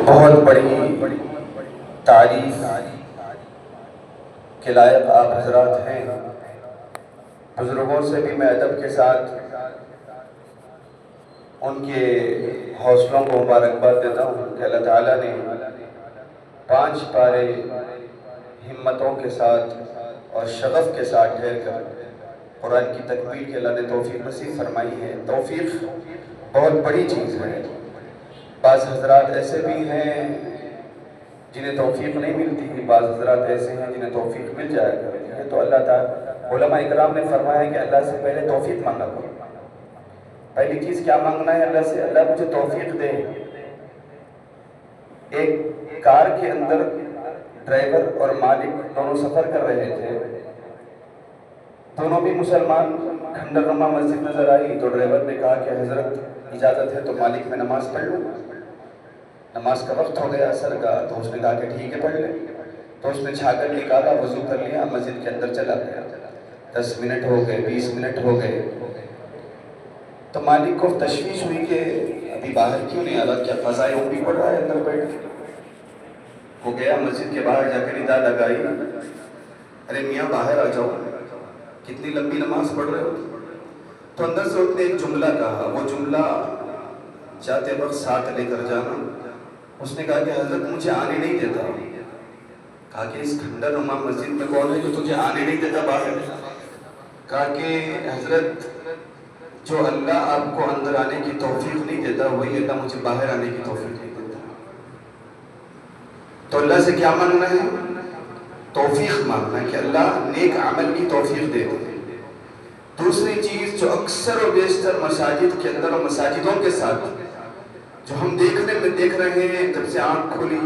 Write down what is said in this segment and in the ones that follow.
بہت بڑی تعریف کے لائق آپ حضرات ہیں۔ بزرگوں سے بھی میں ادب کے ساتھ ان کے حوصلوں کو مبارکباد دیتا ہوں کہ اللہ تعالیٰ نے 5 پارے ہمتوں کے ساتھ اور شغف کے ساتھ ٹھہر کر قرآن کی تکمیل کے اللہ نے توفیق نصیب فرمائی ہے۔ توفیق بہت بڑی چیز ہے۔ بعض حضرات ایسے بھی ہیں جنہیں توفیق نہیں ملتی، بعض حضرات ایسے ہیں جنہیں توفیق مل جائے کرتی ہے۔ تو اللہ تعالیٰ علماء اکرام نے فرمایا کہ اللہ سے پہلے توفیق مانگا کرو۔ پہلی چیز کیا مانگنا ہے اللہ سے؟ اللہ مجھے توفیق دے۔ ایک کار کے اندر ڈرائیور اور مالک دونوں سفر کر رہے تھے، دونوں بھی مسلمان، کھنڈر نما مسجد نظر آئی تو ڈرائیور نے کہا کہ حضرت اجازت ہے تو مالک میں نماز پڑھ لوں۔ نماز کا وقت ہو گیا عصر کا، تو اس نے کہا کہ ٹھیک ہے پڑھ لیں۔ تو اس نے چھاگر نکالا، وضو کر لیا، مسجد کے اندر چلا گیا۔ 10 منٹ ہو گئے، 20 منٹ ہو گئے، تو مالک کو تشویش ہوئی کہ ابھی باہر کیوں نہیں آ رہا، کیا فضائے بھی پڑھ رہا ہے اندر بیٹھ کے؟ وہ گیا مسجد کے باہر جا کے ندا لگائی، ارے میاں باہر آ جاؤ، کتنی لمبی نماز پڑھ رہے ہو؟ تو اندر سے اس نے ایک جملہ کہا، وہ جملہ جاتے وقت ساتھ لے کر جانا۔ اس نے کہا کہ حضرت مجھے آنے نہیں دیتا۔ کہا کہ اس کھنڈر نما مسجد میں کون ہے جو تجھے آنے نہیں دیتا باہر؟ کہا کہ حضرت جو اللہ آپ کو اندر آنے کی توفیق نہیں دیتا وہی اللہ مجھے باہر آنے کی توفیق نہیں دیتا۔ تو اللہ سے کیا مانگنا ہے؟ توفیق مانگنا ہے کہ اللہ نیک عمل کی توفیق دے دے۔ دوسری چیز جو اکثر و بیشتر مساجد کے اندر اور مساجدوں کے ساتھ جو ہم دیکھنے میں دیکھ رہے ہیں، جب سے آنکھ کھلی،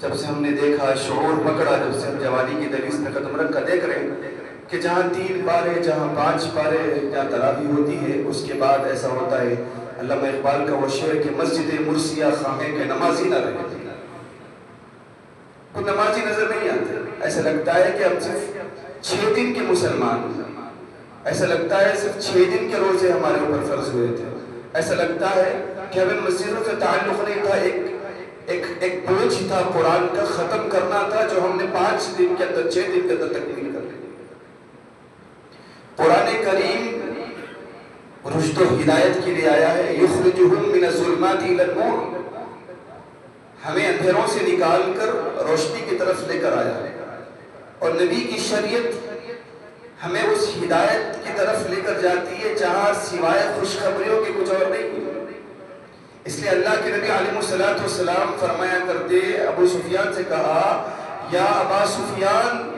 جب سے ہم نے دیکھا، شعور پکڑا، جب سے ہم جوانی کی دریس میں قدم رکھ کر دیکھ رہے ہیں کہ جہاں 3 پارے، جہاں 5 پارے، جہاں تراویح ہوتی ہے، اس کے بعد ایسا ہوتا ہے، علامہ اقبال کا وہ شعر کہ مسجد مرثیہ خواہیں کہ نمازی نہ رہے، کوئی نمازی نظر نہیں آتے۔ ایسا لگتا ہے کہ ہم صرف 6 دن کے مسلمان ہیں، ایسا لگتا ہے صرف 6 دن کے روزے ہمارے اوپر فرض ہوئے تھے، ایسا لگتا ہے کہ ہمیں مسجدوں سے تعلق نہیں تھا، ایک بوجھ تھا قرآن کا ختم کرنا تھا جو ہم نے 5 دن کے اندر 6 دن کے اندر تکمیل کر لی۔ قرآن کریم رشد و ہدایت کے لیے آیا ہے، یخرجہم من الظلمات الی النور، ہمیں اندھیروں سے نکال کر روشنی کی طرف لے کر آیا ہے، اور نبی کی شریعت ہمیں اس ہدایت کی طرف لے کر جاتی ہے جہاں سوائے خوشخبریوں کے کچھ اور نہیں۔ اس لیے اللہ کے نبی علیہ الصلوۃ والسلام فرمایا کرتے، ابو سفیان سے کہا، یا ابا سفیان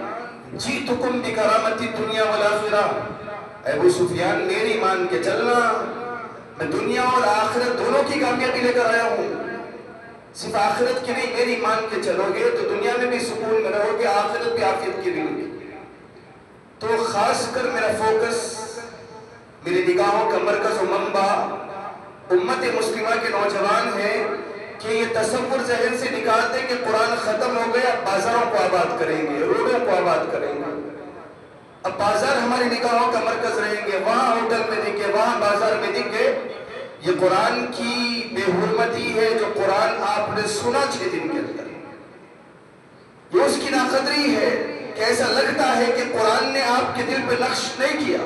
جئتکم بکرامت الدنیا والآخرہ، ابو سفیان میری مان کے چلنا، میں دنیا اور آخرت دونوں کی کامیابی لے کر آیا ہوں، صرف آخرت کی نہیں، میری مان کے چلو گے تو دنیا میں بھی سکون میں رہو گے، آخرت بھی عافیت کی ملے گی۔ تو خاص کر میرا فوکس، میری نگاہوں کا مرکز و منبع امت مسلمہ کے نوجوان ہیں کہ یہ تصور ذہن سے نکال دیں کہ قرآن ختم ہو گیا، اب بازاروں کو آباد کریں گے، روڈوں کو آباد کریں گے، اب بازار ہماری نگاہوں کا مرکز رہیں گے، وہاں ہوٹل میں دکھے، وہاں بازار میں دکھے۔ یہ قرآن کی بے حرمتی ہے جو قرآن آپ نے سنا 6 دن کے اندر، یہ اس کی ناقدری ہے کہ ایسا لگتا ہے کہ قرآن نے آپ کے دل پہ نقش نہیں کیا۔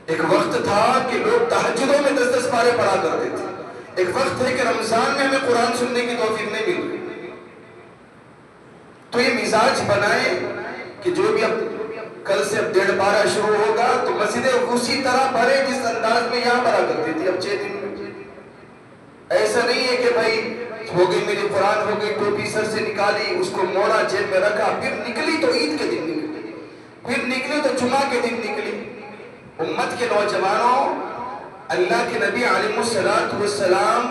ایک وقت تھا کہ لوگ تہجدوں میں 10-10 پارے پڑھا کرتے تھے، ایک وقت ہے کہ رمضان میں ہمیں قرآن سننے کی توفیق نہیں مل رہی۔ تو یہ مزاج بنائے کہ جو بھی اب کل سے اب 1.5 پارہ شروع ہوگا تو مسجدیں اسی طرح بھرے جس انداز میں یہاں بھرا کرتی تھی اب 6 دن میں۔ ایسا نہیں ہے کہ بھائی ہو گئی میری قرآن ہو گئی، ٹوپی سر سے نکالی، اس کو موڑا، جیب میں رکھا، پھر نکلی تو عید کے دن نکلی، پھر نکلی تو جمعہ کے دن نکلی۔ امت کے نوجوانوں، اللہ کے نبی علیہ الصلوۃ والسلام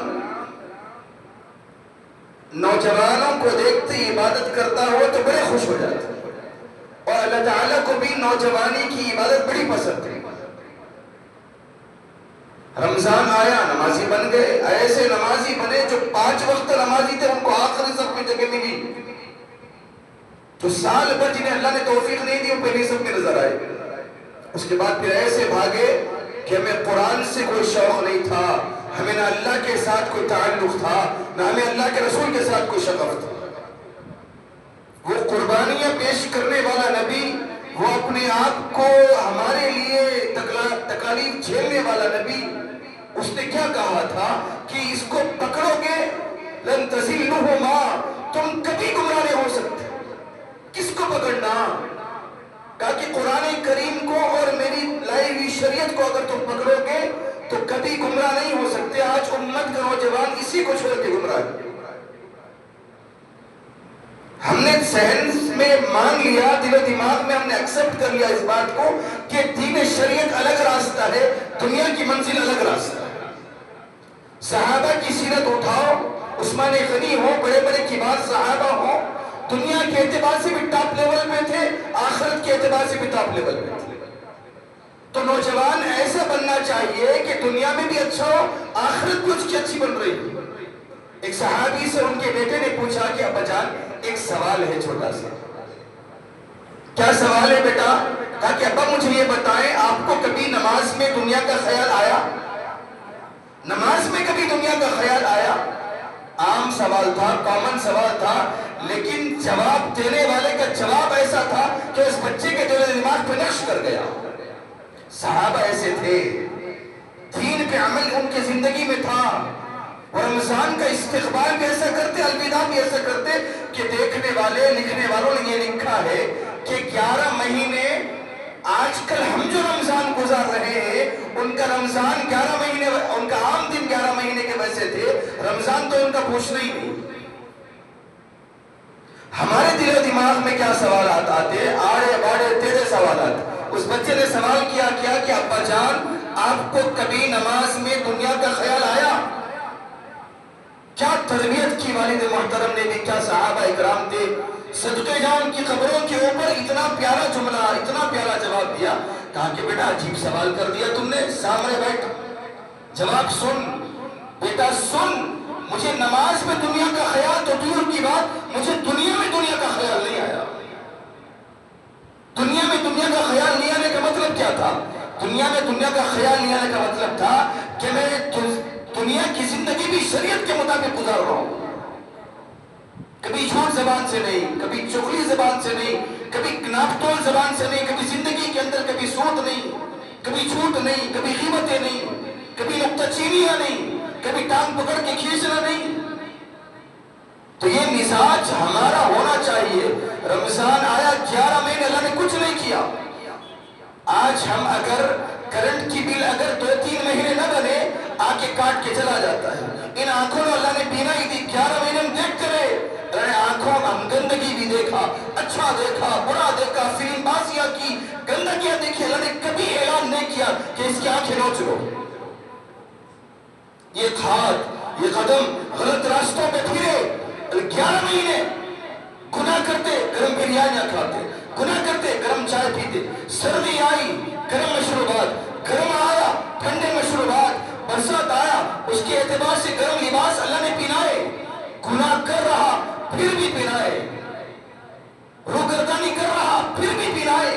نوجوانوں کو دیکھتے عبادت کرتا ہو تو بڑے خوش ہو جاتے، اور اللہ تعالیٰ کو بھی نوجوانی کی عبادت بڑی پسند ہے۔ رمضان آیا، نمازی بن گئے، ایسے نمازی بنے جو 5 وقت نمازی تھے، ان کو آخری صف میں جگہ ملی، جو سال بھر جنہیں اللہ نے توفیق نہیں دی وہ پہلی صف میں نظر آئے۔ اس کے بعد پھر ایسے بھاگے کہ ہمیں قرآن سے کوئی شوق نہیں تھا، ہمیں نہ اللہ کے ساتھ کوئی تعلق تھا، نہ ہمیں اللہ کے رسول کے ساتھ کوئی شغف تھا۔ وہ قربانیاں پیش کرنے والا نبی، وہ اپنے آپ کو ہمارے لیے تکالیف جھیلنے والا نبی، اس نے کیا کہا تھا کہ اس کو پکڑو گے لن تزلوہما، تم کبھی گمراہ نہیں ہو سکتے۔ کس کو پکڑنا؟ کہا کہ قرآن کریم کو اور میری لائی ہوئی شریعت کو اگر تم پکڑو گے تو کبھی گمراہ نہیں ہو سکتے۔ آج امت کا نوجوان اسی کو چھوڑ کے گمراہ ہے۔ ہم نے ذہن میں مان لیا، دل و دماغ میں ہم نے ایکسپٹ کر لیا اس بات کو کہ دین شریعت الگ راستہ ہے، دنیا کی منزل الگ راستہ ہے۔ صحابہ کی سیرت اٹھاؤ، عثمان غنی ہو، بڑے بڑے کبار صحابہ ہو، دنیا کے اعتبار سے بھی ٹاپ لیول پہ تھے، آخرت کے اعتبار سے بھی ٹاپ لیول پہ تھے۔ تو نوجوان ایسا بننا چاہیے کہ دنیا میں بھی اچھا ہو، آخرت بھی اس کی اچھی بن رہی ہے۔ ایک صحابی سے ان کے بیٹے نے پوچھا کہ ابا جان ایک سوال ہے چھوٹا سا۔ کیا سوال ہے بیٹا؟ کہا کہ ابا مجھے یہ بتائیں، آپ کو کبھی نماز میں دنیا کا خیال آیا؟ نماز میں کبھی دنیا کا خیال آیا؟ عام سوال تھا، کامن سوال تھا، لیکن جواب دینے والے کا جواب ایسا تھا کہ اس بچے کے دل و دماغ پہ نقش کر گیا۔ صحابہ ایسے تھے، دین پہ عمل ان کی زندگی میں تھا، اور رمضان کا استقبال بھی ایسا کرتے، الوداع بھی ایسا کرتے کہ دیکھنے والے لکھنے والوں نے یہ لکھا ہے کہ 11 مہینے آج کل ہم جو رمضان گزار رہے ہیں ان کا رمضان 11 مہینے، ان کا عام دن 11 مہینے کے ویسے تھے، رمضان تو ان کا پوچھنا ہی نہیں۔ ہمارے دل و دماغ میں کیا سوالات آتے، آڑے باڑے تیرے سوالات۔ اس بچے نے سوال کیا کہ ابا جان آپ کو کبھی نماز میں دنیا کا خیال آیا؟ کیا تربیت کی والد محترم نے بھی، کیا صحابہ اکرام تھے، صدقے جان کی قبروں کے اوپر اتنا پیارا جملہ، اتنا پیارا جواب دیا۔ کہا کہ بیٹا عجیب سوال کر دیا تم نے، سامنے بیٹھ، جواب سن بیٹا سن، مجھے نماز میں دنیا کا خیال تو دور کی بات، مجھے دنیا میں دنیا کا خیال نہیں آیا۔ دنیا میں دنیا کا خیال نہیں آنے کا مطلب کیا تھا؟ دنیا میں دنیا کا خیال نہیں آنے کا مطلب تھا کہ میں دنیا کی زندگی بھی شریعت کے مطابق گزار رہا ہوں، کبھی جھوٹ زبان سے نہیں، کبھی چغلی زبان سے نہیں، کبھی ناپتول زبان سے نہیں، کبھی زندگی کے اندر کبھی سود نہیں، کبھی جھوٹ نہیں، کبھی غیبتیں نہیں، کبھی نکتہ چینیاں نہیں، کبھی ٹانگ پکڑ کے کھینچنا نہیں۔ تو یہ مزاج ہمارا ہونا چاہیے۔ رمضان آیا 11 مہینے اللہ نے کچھ نہیں کیا۔ آج ہم اگر کرنٹ کی بل اگر 2-3 مہینے نہ بنے، آ کے کاٹ کے چلا جاتا ہے۔ ان آنکھوں نے اللہ نے بینا ہی دی، 11 مہینے ہم دیکھتے رہے، اللہ نے آنکھوں میں ہم گندگی بھی دیکھا، اچھا دیکھا، برا دیکھا، فلم بازیاں کی، گندگیاں دیکھی، اللہ نے کبھی اعلان نہیں کیا کہ اس کی آنکھیں نوچ لو۔ یہ ہاتھ، یہ قدم غلط راستوں پہ پھرے، 11 مہینے گناہ کرتے، گرم بریانیاں کھاتے، گناہ کرتے، گرم چائے پیتے، سردی آئی گرم مشروبات، گرم آیا ٹھنڈے مشروبات، برسات آیا اس کے اعتبار سے گرم لباس اللہ نے پہنائے، گناہ کر رہا پھر بھی پہنائے، روگردانی کر رہا پھر بھی پہنائے،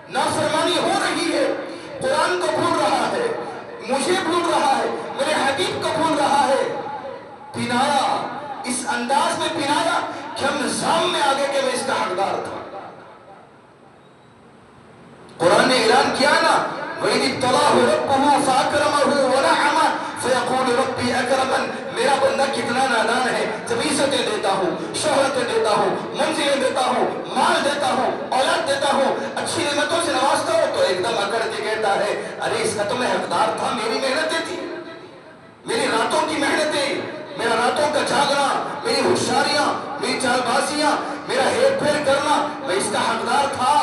نافرمانی ہو رہی ہے، قرآن کو بھول رہا ہے، مجھے بھول رہا ہے، میرے حبیب کو بھول رہا ہے، پہنایا، اس انداز میں پہنایا کہ ہم نظام میں آگے کہ میں اس کا حقدار تھا۔ قرآن نے اعلان کیا نا، وَإِذِ ابْتَلَاهُ رَبُّهُ فَأَكْرَمَهُ وَنَعَمَهُ فَيَقُولُ رَبِّي أَكْرَمَنِ، میرا بندہ کتنا نادان ہے، جب عزتیں دیتا ہوں، شہرتیں دیتا ہوں، منزلیں دیتا ہوں، مال دیتا ہوں، اولاد دیتا ہوں، اچھی نعمتوں سے نوازتا ہوں، تو ایک دم اکڑ کے کہتا ہے ارے اس کا تو میں حقدار تھا، میری محنتیں تھی، میری راتوں کی محنتیں، میرا راتوں کا جاگنا، میری ہوشیاریاں، میری چال بازیاں، میرا ہیر پھیر کرنا، میں اس کا حقدار تھا۔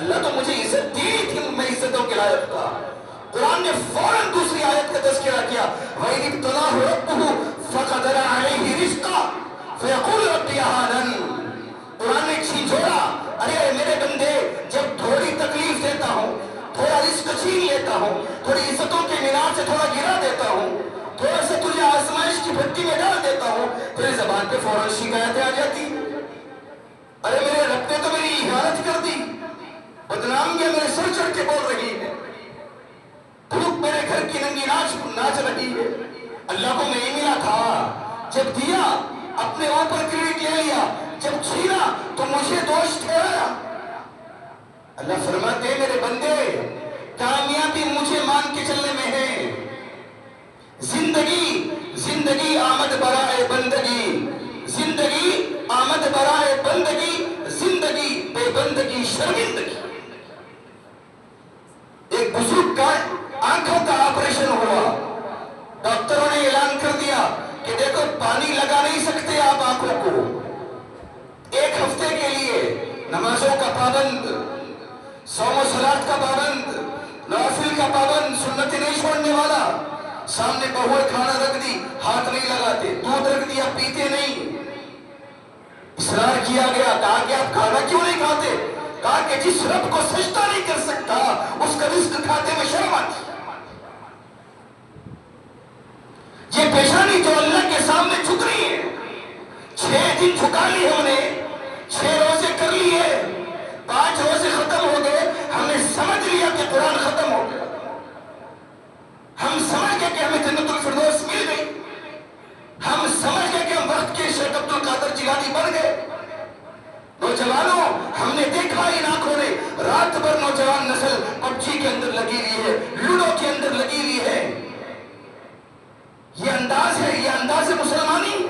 اللہ تو مجھے عزت دی تھی، میں عزتوں کے لائق تھا۔ قرآن نے فوراً دوسری آیت کا تذکرہ کیا، وَإِذِ ابْتَلَاهُ رَبُّهُ فَقَدَرَ عَلَيْهِ رِزْقَهُ فَيَقُولُ رَبِّ أَهَانَنِ۔ قرآن نے چھینچھوڑا، ارے میرے بندے جب تھوڑی تکلیف دیتا ہوں، تھوڑا رزق چھین لیتا ہوں، تھوڑی عزتوں کے مینار سے تھوڑا گرا دیتا ہوں، تھوڑا سا تجھے آزمائش کی بھٹی میں ڈال دیتا ہوں، تیری زبان پہ فوراً شکایتیں آ جاتی، ارے میرے رب نے تو میری اہانت کر دی، بدنامیاں میرے سر چڑھ کے بول رہی ہے، میرے گھر کی ننگی ناچ رہی ہے. اللہ کو نہیں ملا تھا. جب دیا اپنے اوپر کریڈٹ لے لیا, جب چھینا تو مجھے دوش ٹھہرایا. اللہ فرماتے ہیں میرے بندے کامیابی مجھے مان کے چلنے میں ہے. زندگی آمد برائے بندگی, زندگی آمد برائے بندگی, زندگی بے بندگی شرمندگی. ایک بزرگ کا آنکھوں کا آپریشن ہوا, ڈاکٹروں نے اعلان کر دیا کہ دیکھو پانی لگا نہیں سکتے آپ آنکھوں کو, 1 ہفتے کے لیے نمازوں کا پابند, صوم و صلات کا پابند, نوافل کا پابند, سنت نہیں چھوڑنے والا. سامنے بہوئے کھانا رکھ دی, ہاتھ نہیں لگاتے, دودھ رکھ دیا پیتے نہیں. اصرار کیا گیا, کہا کہ آپ کھانا کیوں نہیں کھاتے؟ کہا کہ جس رب کو سجدہ نہیں کر سکتا اس کا رزق کھاتے میں شرم آتی. یہ پیشانی جو اللہ کے سامنے جھک رہی ہے, 6 دن جھکا لی ہم نے, 6 روزے کر لیے, 5 روزے ختم ہو گئے, ہم نے سمجھ لیا کہ قرآن ختم ہو گیا. ہم سمجھ گئے کہ ہمیں جنت الفردوس مل گئی. ہم سمجھ گئے کہ ہم وقت کے شیخ عبد القادر جیلانی بن گئے. نوجوانوں, ہم نے دیکھا ان آنکھوں نے رات بھر نوجوان نسل پبجی کے اندر لگی ہوئی ہے, لوڈو کے اندر لگی ہوئی ہے. یہ انداز ہے, یہ انداز مسلمانی.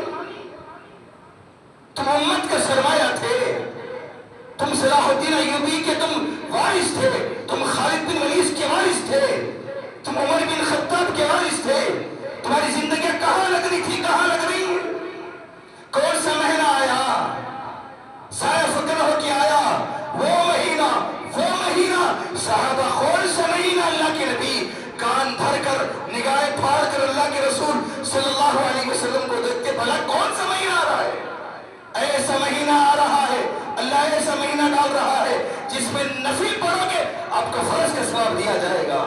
تم امت کا سرمایہ تھے, تم صلاح الدین ایوبی کے تم وارث تھے, تم خالد بن ولید کے وارث تھے, تم عمر بن خطاب کے وارث تھے. تمہاری زندگیاں کہاں لگ رہی تھی, کہاں لگ رہی ہیں؟ کون سا مہینہ آیا, سایہ فکر ہو کے آیا, وہ مہینہ صحابہ, کون سا مہینہ اللہ کے نبی کان دھر کر نگاہیں پھاڑ کر اللہ کے رسول صلی اللہ علیہ وسلم کو دیکھتے, بھلا کون سا مہینہ آ رہا ہے؟ ایسا مہینہ آ رہا ہے, اللہ ایسا مہینہ ڈال رہا ہے جس میں نفل پڑھو گے آپ کو فرض کا ثواب دیا جائے گا.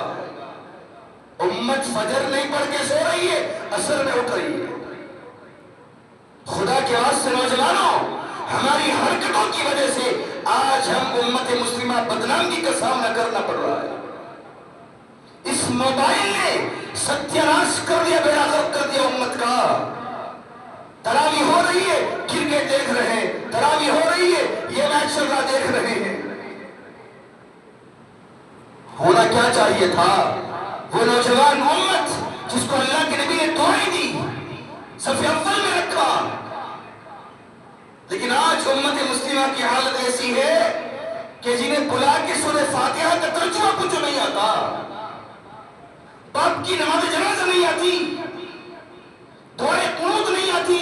امت فجر نہیں پڑھ کے سو رہی ہے, عصر میں اٹھ رہی ہے. خدا کے واسطے نوجوانوں, ہماری حرکتوں کی وجہ سے آج ہم امت مسلمہ بدنامی کا سامنا کرنا پڑ رہا ہے. اس موبائل نے ستیاناش کر دیا, بیڑا غرق کر دیا امت کا. تراویح ہو رہی ہے, کرکٹ دیکھ رہے ہیں, تراویح ہو رہی ہے, یہ میچ چل رہا دیکھ رہے ہیں. ہونا کیا چاہیے تھا؟ وہ نوجوان امت جس کو اللہ کے نبی نے دعائیں دی, صف اول میں رکھا. لیکن آج امت مسلمہ کی حالت ایسی ہے کہ جنہیں بلا کے سورہ فاتحہ کا ترجمہ کچھ نہیں آتا, باپ کی نماز جنازہ نہیں آتی, دعائیں قنوت نہیں آتی,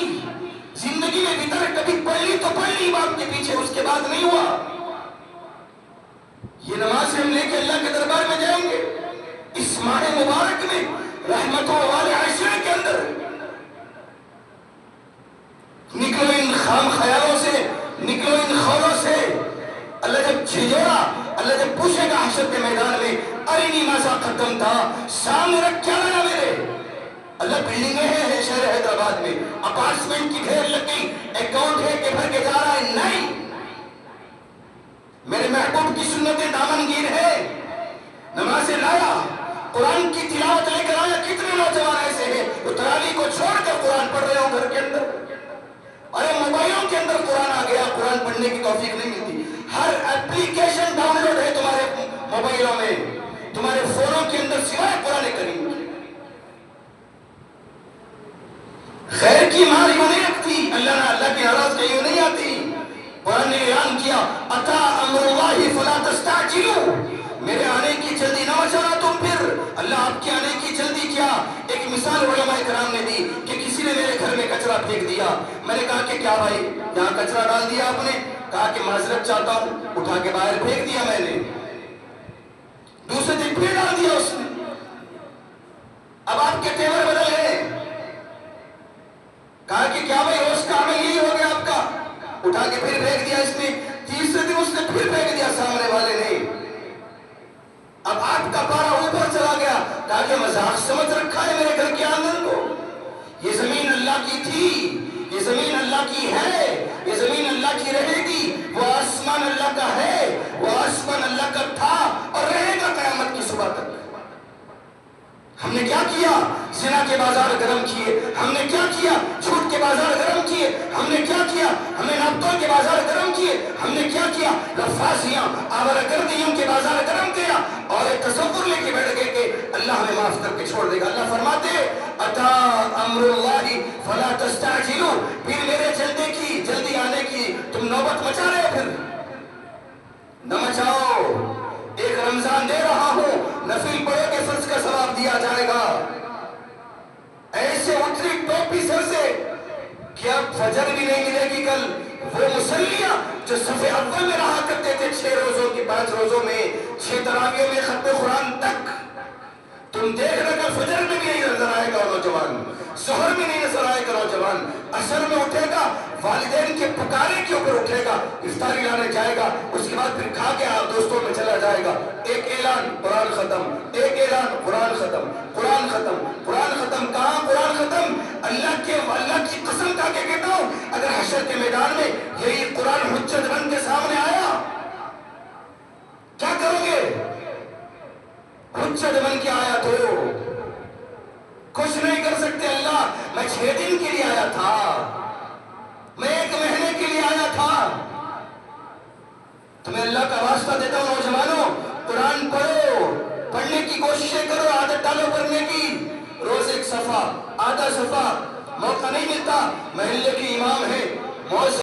زندگی میں وطر کبھی پڑھ لی تو پڑھ لی باپ کے پیچھے, اس کے بعد نہیں ہوا. یہ نماز ہم لے کے اللہ کے دربار میں جائیں گے اس ماہ مبارک میں, رحمتوں والے عشرے کے اندر. نکلو ان خام خیالوں سے, نکلو ان خولوں سے. اللہ جب جھجوڑا, اللہ جب پوچھے گا حشر کے میدان میں, ارینی ماذا قدم تھا, سامنے رکھ کیا لایا میرے. اللہ بلڈنگیں ہیں شہر حیدرآباد میں, اپارٹمنٹ کی ڈھیر لگ گئی, اکاؤنٹ ہے کہ بھر کے جا رہا ہے, نہیں. میرے محبوب کی سنتیں دامنگیر ہے. نمازیں لایا, قرآن کی تلاوت لے کر آیا. کتنے نوجوان ایسے ہیں جو تراویح کو چھوڑ کر قرآن پڑھ رہے ہو گھر کے اندر. ارے موبائلوں کے اندر قرآن آ گیا, قرآن پڑھنے کی توفیق نہیں ملتی. ہر ایپلیکیشن ڈاؤن لوڈ ہے تمہارے موبائلوں میں, تمہارے فونوں کے اندر سوائے قرآن کریم. خیر کی مار یوں نہیں رکھتی, اللہ کی ناراضگی یوں نہیں آتی. قرآن نے اعلان کیا, اتا امر اللہ فلا تستعجلوا, میرے آنے کی جلدی نہ مچانا تم. پھر اللہ آپ کے آنے کی جلدی کیا. ایک مثال علماء کرام نے دی کہ کسی نے میرے گھر میں کچرا پھینک دیا. میں نے کہا کہ کیا بھائی یہاں کچرا ڈال دیا آپ نے؟ کہا کہ معذرت چاہتا ہوں, اٹھا کے باہر پھینک دیا میں نے. دوسرے دن پھر ڈال دیا اس نے. اب آپ کے تیور بدل گئے. کہا کہ کیا بھائی روز کا عمل یہی ہو گیا آپ کا؟ اٹھا کے پھر پھینک دیا اس نے. تیسرے دن اس نے پھر پھینک دیا سامنے والے نے. اب آپ کا پارا اوپر چلا گیا. کہا کہ مذاق سمجھ رکھا ہے میرے گھر کے آنگن کو. یہ زمین اللہ کی تھی, یہ زمین اللہ کی ہے, یہ زمین اللہ کی رہے گی. وہ آسمان اللہ کا ہے, وہ آسمان اللہ کا تھا اور رہے گا قیامت کی صبح تک. ہم نے کیا کیا؟ زنا کے بازار گرم کیے. ہم نے کیا کیا؟ جھوٹ کے بازار گرم کیے. ہم نے کیا کیا؟ ہم نے نبتوں کے بازار گرم کیے. ہم نے کیا کیا؟ لفاظیاں آوارہ گردیوں کے بازار گرم کیا اور ایک تصور لے کے بیٹھ گئے کہ اللہ ہمیں معاف کر کے چھوڑ دے گا. اللہ فرماتے اتا امر اللہ فلا تستعجلوا، پھر میرے جلدی آنے کی تم نوبت مچا رہے ہو. پھر نہ مچاؤ. ایک رمضان دے رہا ہوں، نفل پڑھو کہ فرض کا ثواب دیا جائے گا. ایسے اتری ٹوپی سر سے کہ اب فجر بھی نہیں ملے گی کل. وہ مسلیاں جو صف اول میں رہا کرتے تھے 6 روزوں کی 5 روزوں میں 6 تراویح میں ختم قرآن تک، تم دیکھ رہے کہ فجر میں بھی نہیں نظر آئے گا نوجوان، ظہر میں نہیں نظر آئے گا نوجوان. عصر میں اٹھے گا، والدین کے پکارے کے اوپر اٹھے گا، افطاری لانے جائے گا، اس کے بعد پھر کھا کے دوستوں میں چلا جائے گا. ایک اعلان قرآن ختم، ایک اعلان قرآن ختم، قرآن ختم، قرآن ختم. کہاں قرآن ختم؟ اللہ کی قسم کھا کے کہتا ہوں اگر حشر کے میدان میں یہی قرآن حجت بن کے سامنے آیا کیا کرو گے؟ حجت بن کے آیا تو کچھ نہیں کر سکتے. اللہ میں 6 دن کے لیے آیا تھا، میں 1 مہینے کے لیے آیا تھا. تمہیں اللہ کا واسطہ دیتا ہوں نوجوانوں، قرآن پڑھو، پڑھنے کی کوششیں کرو، عادت ڈالو پڑھنے کی. روز 1 صفحہ، آدھا صفحہ. موقع نہیں ملتا، محلے کے امام ہیں،